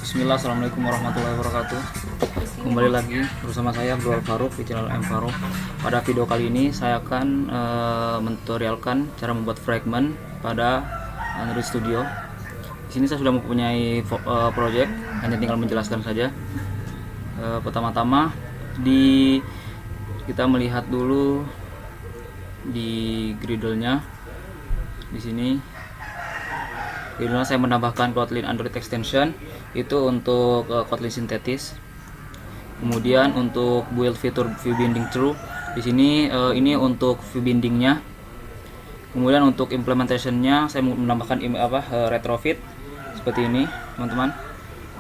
Bismillah, assalamualaikum warahmatullahi wabarakatuh. Kembali lagi bersama saya Abdul Farouk di channel M Farouk. Pada video kali ini saya akan mentutorialkan cara membuat fragment pada Android Studio. Di sini saya sudah mempunyai project, hanya tinggal menjelaskan saja. Pertama-tama kita melihat dulu di Gradle-nya. Di sini Gradle saya menambahkan Kotlin Android extension itu untuk Kotlin sintetis. Kemudian untuk build fitur view binding true di sini ini untuk view bindingnya. Kemudian untuk implementationnya saya menambahkan retrofit seperti ini, teman-teman.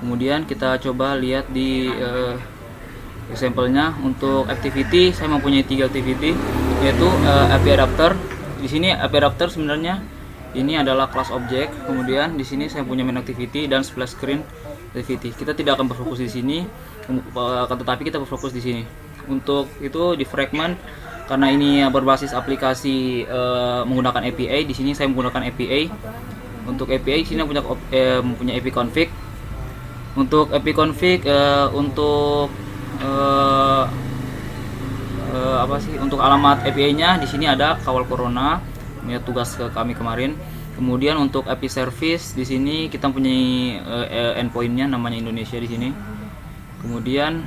Kemudian kita coba lihat di example-nya. Untuk activity saya mempunyai 3 activity, yaitu API adapter. Di sini API adapter sebenarnya ini adalah class object. Kemudian di sini saya punya main activity dan splash screen activity. Kita tidak akan berfokus di sini, tetapi kita berfokus di sini. Untuk itu di fragment, karena ini berbasis aplikasi menggunakan API, di sini saya menggunakan API. Untuk API sini mempunyai API config. Untuk API config untuk alamat API-nya di sini ada kawal corona. Ini tugas ke kami kemarin. Kemudian untuk API service di sini kita punya endpoint-nya namanya Indonesia di sini. Kemudian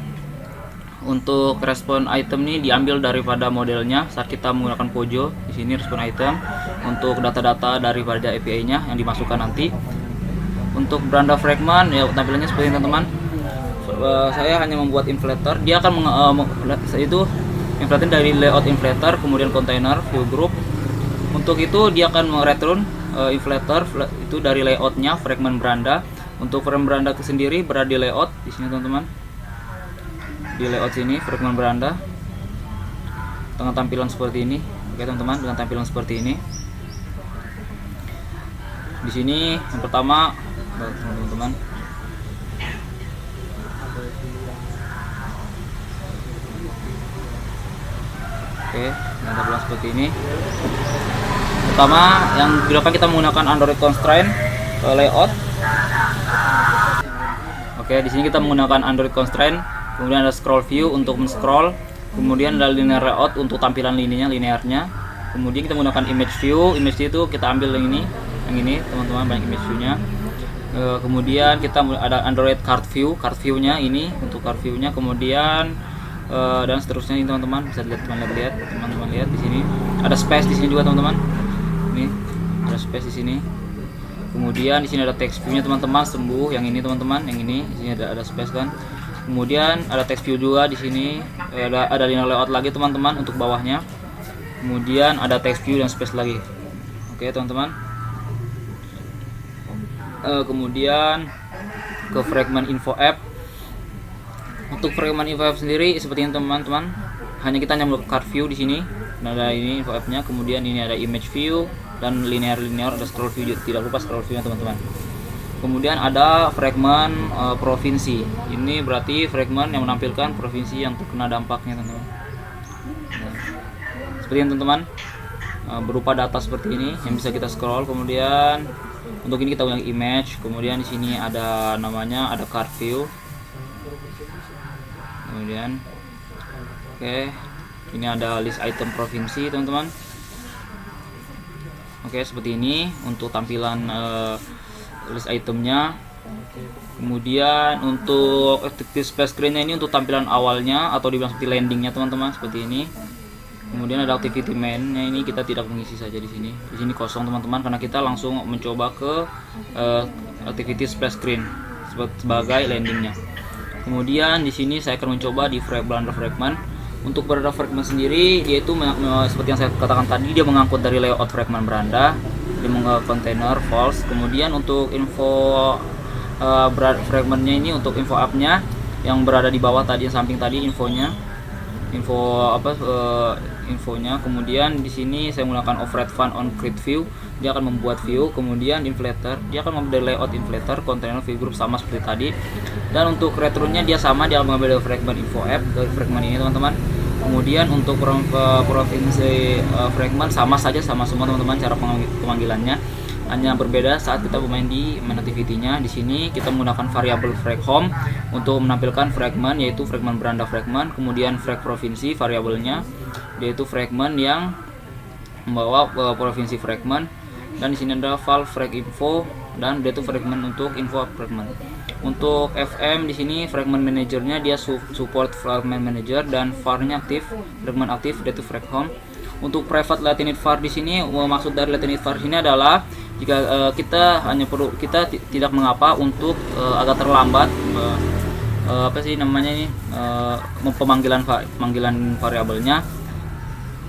untuk respon item ini diambil daripada modelnya saat kita menggunakan Pojo. Di sini respon item untuk data-data daripada API-nya yang dimasukkan nanti. Untuk Branda fragment ya tampilannya seperti ini, teman-teman. Saya hanya membuat inflator. Dia akan inflator dari layout inflator, kemudian container, view group. Untuk itu dia akan mereturn inflator itu dari layoutnya fragment Branda. Untuk fragment Branda itu sendiri berada di layout di sini, teman-teman. Di layout sini fragment Branda dengan tampilan seperti ini. Oke, teman-teman, dengan tampilan seperti ini. Di sini yang pertama, teman-teman, oke, dengan tampilan seperti ini. Pertama yang digunakan kita menggunakan Android constraint layout. Oke, di sini kita menggunakan Android constraint. Kemudian ada scroll view untuk men-scroll. Kemudian ada linear layout untuk tampilan linearnya. Kemudian kita menggunakan image view. Image view itu kita ambil yang ini, teman-teman, banyak image view-nya. Kemudian kita ada Android card view-nya ini untuk card view-nya. Kemudian dan seterusnya ini, teman-teman, bisa teman-teman lihat di sini. Ada space di sini juga, teman-teman. Ini ada space di sini. Kemudian di sini ada text view-nya, teman-teman, yang ini, teman-teman, yang ini. Di sini ada space kan. Kemudian ada text view juga di sini. Ada linear layout lagi, teman-teman, untuk bawahnya. Kemudian ada text view dan space lagi. Oke, teman-teman. Kemudian ke fragment info app. Untuk fragment info app sendiri seperti ini, teman-teman. Hanya kita nyamuk card view di sini. Ada ini info app-nya. Kemudian ini ada image view dan linear, ada scroll view. Tidak lupa scroll view-nya, teman-teman. Kemudian ada fragment provinsi. Ini berarti fragment yang menampilkan provinsi yang terkena dampaknya, teman-teman. Seperti ini, teman-teman. Berupa data seperti ini yang bisa kita scroll. Kemudian untuk ini kita punya image. Kemudian di sini ada namanya, ada card view. Kemudian ini ada list item provinsi, teman-teman. Seperti ini untuk tampilan list itemnya. Kemudian untuk active splash screen-nya ini untuk tampilan awalnya atau dibilang seperti landingnya, teman-teman, seperti ini. Kemudian ada activity main-nya, ini kita tidak mengisi saja di sini. Di sini kosong, teman-teman, karena kita langsung mencoba ke activity splash screen sebagai landingnya. Kemudian di sini saya akan mencoba di Branda fragment. Untuk Branda fragment sendiri, yaitu seperti yang saya katakan tadi, dia mengangkut dari layout fragment Branda, dia mengangkut container false. Kemudian untuk info fragmentnya ini untuk info app-nya yang berada di bawah tadi, yang samping tadi infonya. Kemudian di sini saya menggunakan override fun on create view. Dia akan membuat view. Kemudian inflator, dia akan mengambil layout inflator, container, view group sama seperti tadi. Dan untuk return-nya dia sama, dia mengambil dari fragment info app, dari fragment ini, teman-teman. Kemudian untuk provinsi fragment sama saja, sama semua, teman-teman, cara pemanggilannya. hanya berbeda saat kita bermain di main activity-nya. Di sini kita menggunakan variabel frag home untuk menampilkan fragment, yaitu fragment beranda fragment, kemudian frag provinsi variabelnya yaitu fragment yang membawa provinsi fragment, dan di sini ada val frag info dan dia itu fragment untuk info fragment. Untuk FM di sini fragment manajernya dia support fragment manager, dan var-nya aktif, fragment aktif dia itu frag home. Untuk private latency var di sini, maksud dari latency var ini adalah jika kita hanya perlu, kita tidak mengapa untuk agak terlambat pemanggilan variabelnya.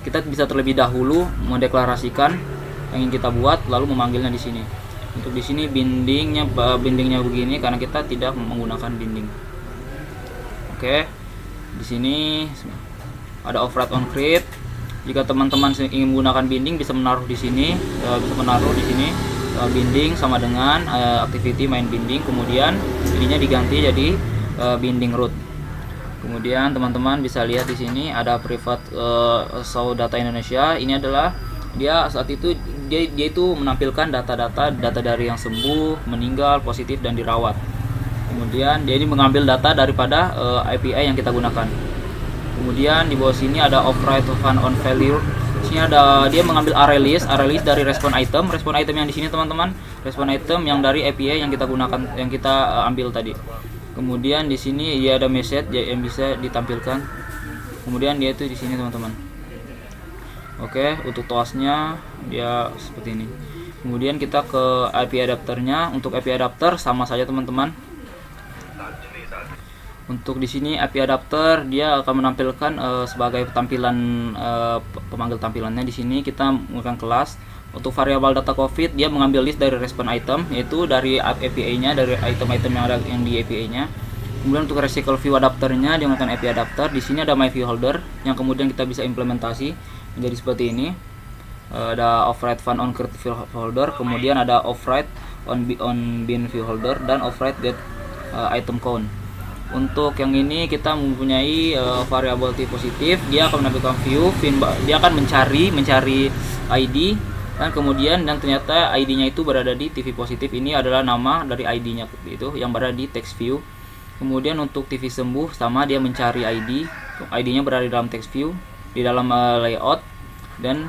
Kita bisa terlebih dahulu mendeklarasikan yang ingin kita buat lalu memanggilnya di sini. Untuk di sini bindingnya begini karena kita tidak menggunakan binding. Oke. Di sini ada override on create. Jika teman-teman ingin menggunakan binding bisa menaruh di sini, binding sama dengan activity main binding, kemudian ininya diganti jadi binding root. Kemudian teman-teman bisa lihat di sini ada private show data Indonesia. Ini adalah dia saat itu dia itu menampilkan data dari yang sembuh, meninggal, positif dan dirawat. Kemudian dia ini mengambil data daripada API yang kita gunakan. Kemudian di bawah sini ada override fun on value. Di sini ada dia mengambil array list dari respon item yang di sini teman-teman, respon item yang dari API yang kita gunakan, yang kita ambil tadi. Kemudian di sini dia ada message yang bisa ditampilkan. Kemudian dia itu di sini teman-teman. Oke, untuk toasnya dia seperti ini. Kemudian kita ke IP adapternya. Untuk IP adapter sama saja teman-teman. Untuk di sini IP adapter dia akan menampilkan sebagai tampilan pemanggil tampilannya. Di sini kita menggunakan kelas. Untuk variabel data COVID dia mengambil list dari respon item, yaitu dari API-nya, dari item-item yang ada yang di API-nya. Kemudian untuk recycle view adapternya dia menggunakan API adapter. Di sini ada my view holder yang kemudian kita bisa implementasi menjadi seperti ini. Ada override fun on create view holder, kemudian ada override on bin view holder, dan override get item count. Untuk yang ini kita mempunyai variabel T positif, dia akan menampilkan view, dia akan mencari ID, dan kemudian ternyata ID-nya itu berada di TV positif. Ini adalah nama dari ID-nya itu yang berada di text view. Kemudian untuk TV sembuh sama, dia mencari ID-nya berada di dalam text view, di dalam layout, dan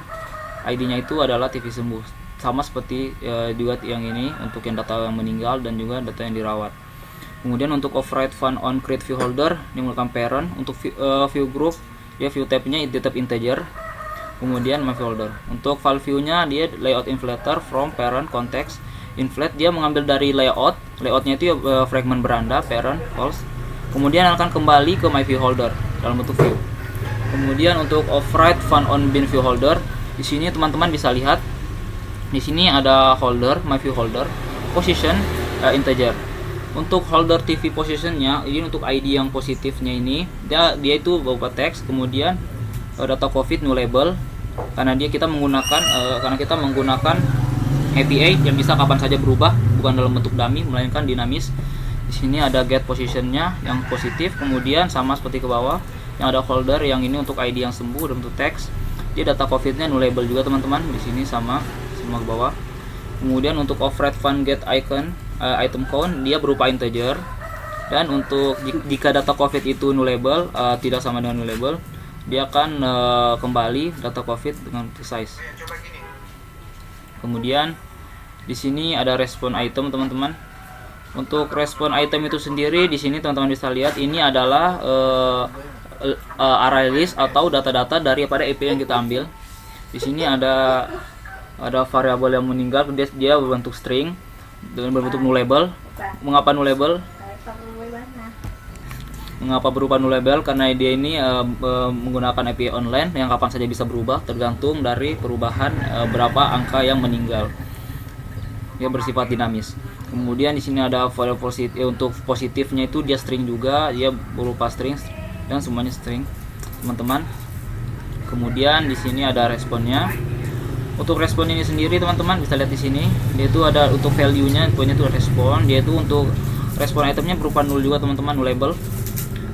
ID-nya itu adalah TV sembuh. Sama seperti juga yang ini untuk yang data yang meninggal dan juga data yang dirawat. Kemudian untuk override fun on create view holder dia menggunakan parent. Untuk view group dia view type-nya tetap integer. Kemudian my view holder. Untuk file view-nya dia layout inflator from parent context. Inflate dia mengambil dari layoutnya itu fragment beranda parent false. Kemudian akan kembali ke my view holder dalam bentuk view. Kemudian untuk override fun on bin view holder, di sini teman-teman bisa lihat di sini ada holder, my view holder, position integer. Untuk holder TV positionnya ini untuk ID yang positifnya ini dia itu berupa teks, kemudian data COVID nullable karena kita menggunakan API yang bisa kapan saja berubah, bukan dalam bentuk dummy melainkan dinamis. Di sini ada get positionnya yang positif, kemudian sama seperti ke bawah yang ada holder yang ini untuk ID yang sembuh dalam bentuk teks. Dia data COVID-nya nullable juga teman-teman, di sini sama ke bawah. Kemudian untuk override fun get item count dia berupa integer, dan untuk jika data COVID itu nullable, tidak sama dengan nullable, dia akan kembali data COVID dengan precise. Kemudian di sini ada respon item teman-teman. Untuk respon item itu sendiri di sini teman-teman bisa lihat ini adalah array list atau data-data daripada API yang kita ambil. Di sini ada variabel yang meninggal, dia berbentuk string dengan berbentuk nullable. Mengapa nullable? Mengapa berupa nullable? Karena dia ini menggunakan API online yang kapan saja bisa berubah tergantung dari perubahan berapa angka yang meninggal. Dia bersifat dinamis. Kemudian di sini ada variabel positif, untuk positifnya itu dia string juga, dia berupa string dan semuanya string, teman-teman. Kemudian di sini ada responnya. Untuk respon ini sendiri teman-teman bisa lihat di sini, dia itu ada untuk value-nya, itu respon, dia itu untuk respon itemnya berupa null juga teman-teman, nullable.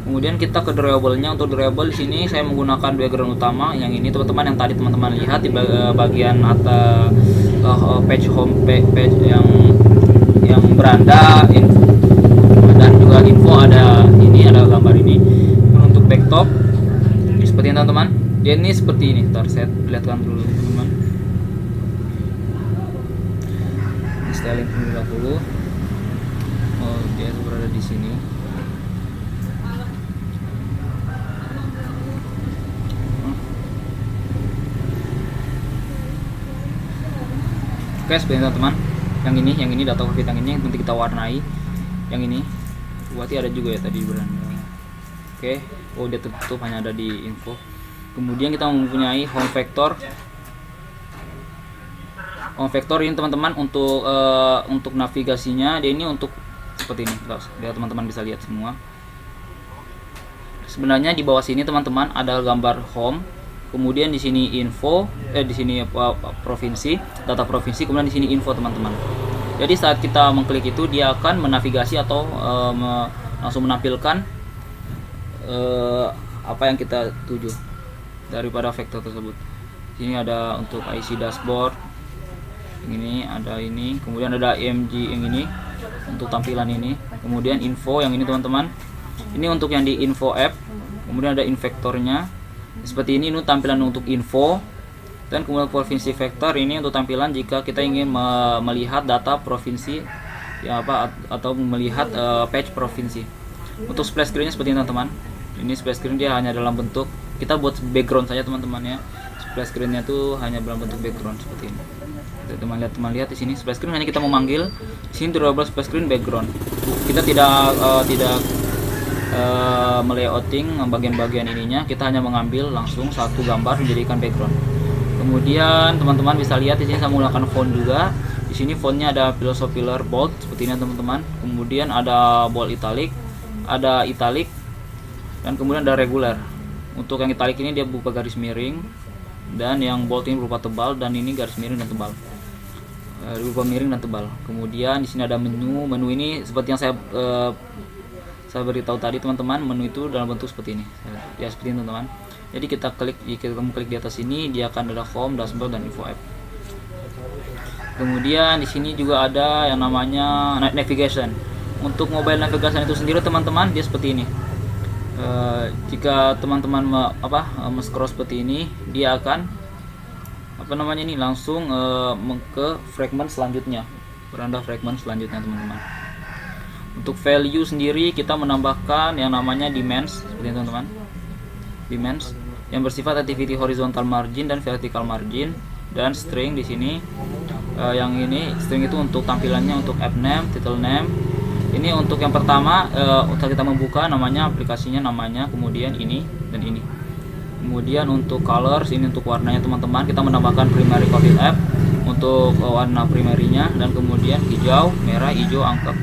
Kemudian kita ke durable-nya. Untuk durable di sini saya menggunakan background utama yang ini teman-teman, yang tadi teman-teman lihat di bagian atas page home page yang beranda dan juga info ada gambar ini. Untuk backtop seperti ini teman-teman, dia ini seperti ini. Ntar saya perlihatkan dulu teman-teman. Ini styling dulu. Oh, dia berada di sini. Oke, seperti teman-teman. Yang ini data cockpit yang ini nanti kita warnai. Yang ini berarti ada juga ya tadi beranda. Oke, oh dia tertutup, hanya ada di info. Kemudian kita mempunyai home vector. Home vector ini teman-teman untuk navigasinya dia ini untuk seperti ini. Biar teman-teman bisa lihat semua. Sebenarnya di bawah sini teman-teman ada gambar home. Kemudian di sini info, di sini provinsi, data provinsi, kemudian di sini info teman-teman. Jadi saat kita mengklik itu dia akan menavigasi atau langsung menampilkan apa yang kita tuju daripada vektor tersebut. Sini ada untuk IC dashboard, ini ada ini, kemudian ada EMG yang ini untuk tampilan ini, kemudian info yang ini teman-teman. Ini untuk yang di info app, kemudian ada invektornya. Seperti ini tampilan untuk info, dan kemudian provinsi vektor ini untuk tampilan jika kita ingin melihat data provinsi ya atau melihat page provinsi. Untuk splash screen-nya seperti ini teman-teman. Ini splash screen dia hanya dalam bentuk, kita buat background saja teman-teman ya. Splash screen-nya tuh hanya dalam bentuk background seperti ini. Teman lihat di sini splash screen hanya kita memanggil. Di sini terdapat splash screen background. Kita tidak melayouting bagian-bagian ininya, kita hanya mengambil langsung satu gambar menjadikan background. Kemudian teman-teman bisa lihat di sini saya menggunakan font juga. Di sini fontnya ada philosophical bold seperti ini teman-teman. Kemudian ada bold italic, ada italic, dan kemudian ada regular. Untuk yang italic ini dia berupa garis miring, dan yang bold ini berupa tebal, dan ini garis miring dan tebal. Berupa miring dan tebal. Kemudian di sini ada menu. Menu ini seperti yang saya beritahu tadi teman-teman, menu itu dalam bentuk seperti ini ya, seperti ini teman-teman. Jadi kita klik di atas ini, dia akan ada home, dashboard, dan info app. Kemudian di sini juga ada yang namanya navigation. Untuk mobile navigation itu sendiri teman-teman, dia seperti ini. Jika teman-teman scroll seperti ini, dia akan langsung ke fragment selanjutnya, beranda fragment selanjutnya teman-teman. Untuk value sendiri kita menambahkan yang namanya dimensions seperti itu teman-teman. Dimensions yang bersifat activity horizontal margin dan vertical margin, dan string di sini. Yang ini string itu untuk tampilannya untuk app name, title name. Ini untuk yang pertama untuk kita membuka namanya aplikasinya namanya, kemudian ini dan ini. Kemudian untuk colors ini untuk warnanya teman-teman, kita menambahkan primary cockpit app untuk warna primarinya, dan kemudian hijau, merah, hijau, angka.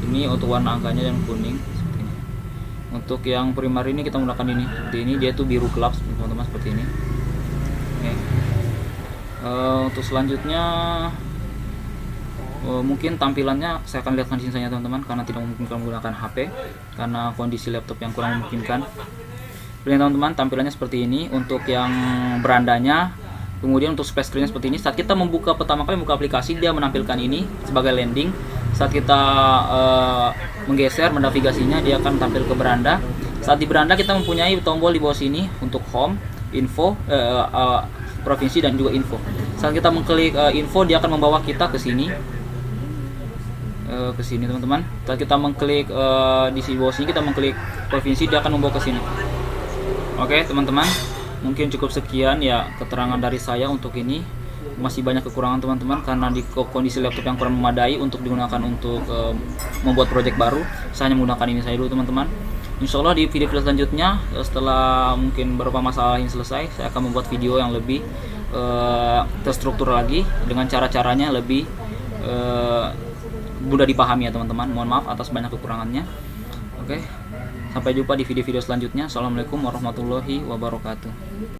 Ini untuk warna angkanya dan kuning seperti ini. Untuk yang primary ini kita menggunakan ini seperti ini, dia itu biru gelap teman-teman seperti ini. Oke. Untuk selanjutnya mungkin tampilannya saya akan lihatkan di sini saja teman-teman, karena tidak memungkinkan menggunakan HP karena kondisi laptop yang kurang memungkinkan. Jadi teman-teman tampilannya seperti ini untuk yang berandanya. Kemudian untuk splash screen seperti ini. Saat kita pertama kali membuka aplikasi, dia menampilkan ini sebagai landing. Saat kita menggeser mennavigasinya, dia akan tampil ke beranda. Saat di beranda kita mempunyai tombol di bawah sini untuk home, info, provinsi, dan juga info. Saat kita mengklik info, dia akan membawa kita ke sini. Ke sini teman-teman. Saat kita mengklik di bawah sini, kita mengklik provinsi, dia akan membawa ke sini. Oke teman-teman, mungkin cukup sekian ya keterangan dari saya untuk ini. Masih banyak kekurangan teman-teman karena di kondisi laptop yang kurang memadai untuk digunakan untuk membuat project baru. Saya hanya menggunakan ini saja dulu teman-teman. Insya Allah di video-video selanjutnya, setelah mungkin beberapa masalah ini selesai, saya akan membuat video yang lebih terstruktur lagi dengan cara-caranya lebih mudah dipahami ya teman-teman. Mohon maaf atas banyak kekurangannya. Oke, sampai jumpa di video-video selanjutnya. Assalamualaikum warahmatullahi wabarakatuh.